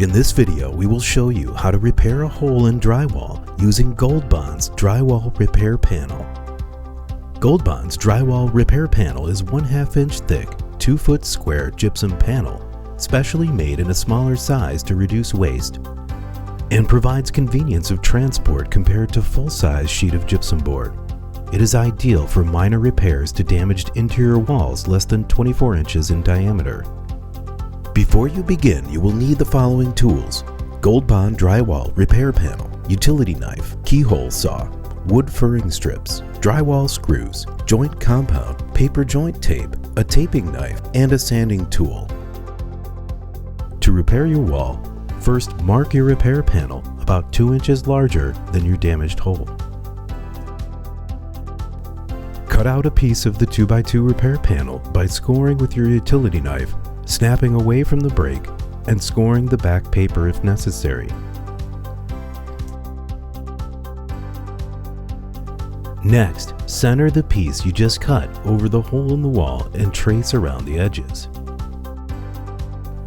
In this video, we will show you how to repair a hole in drywall using Gold Bond's Drywall Repair Panel. Gold Bond's Drywall Repair Panel is 1/2 inch thick, 2-foot square gypsum panel, specially made in a smaller size to reduce waste, and provides convenience of transport compared to full-size sheet of gypsum board. It is ideal for minor repairs to damaged interior walls less than 24 inches in diameter. Before you begin, you will need the following tools: Gold Bond Drywall Repair Panel, utility knife, keyhole saw, wood furring strips, drywall screws, joint compound, paper joint tape, a taping knife, and a sanding tool. To repair your wall, first mark your repair panel about 2 inches larger than your damaged hole. Cut out a piece of the 2x2 repair panel by scoring with your utility knife, snapping away from the break, and scoring the back paper if necessary. Next, center the piece you just cut over the hole in the wall and trace around the edges.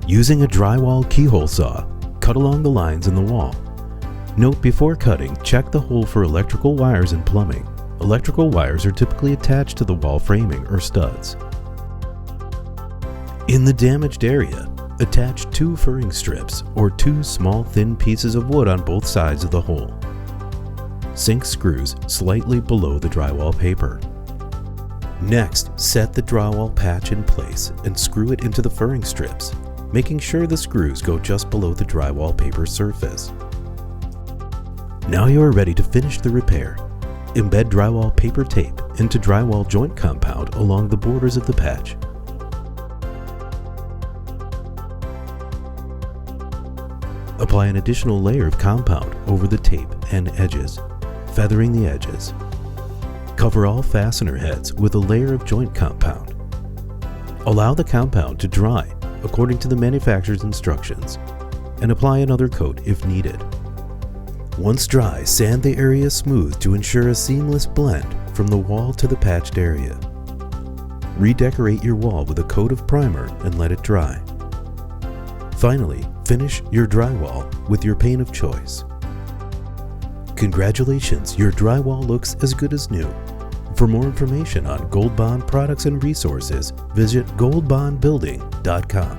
Using a drywall keyhole saw, cut along the lines in the wall. Note before cutting, check the hole for electrical wires and plumbing. Electrical wires are typically attached to the wall framing or studs. In the damaged area, attach 2 furring strips or 2 small thin pieces of wood on both sides of the hole. Sink screws slightly below the drywall paper. Next, set the drywall patch in place and screw it into the furring strips, making sure the screws go just below the drywall paper surface. Now you are ready to finish the repair. Embed drywall paper tape into drywall joint compound along the borders of the patch. Apply an additional layer of compound over the tape and edges, feathering the edges. Cover all fastener heads with a layer of joint compound. Allow the compound to dry according to the manufacturer's instructions, and apply another coat if needed. Once dry, sand the area smooth to ensure a seamless blend from the wall to the patched area. Redecorate your wall with a coat of primer and let it dry. Finally, finish your drywall with your paint of choice. Congratulations, your drywall looks as good as new. For more information on Gold Bond products and resources, visit goldbondbuilding.com.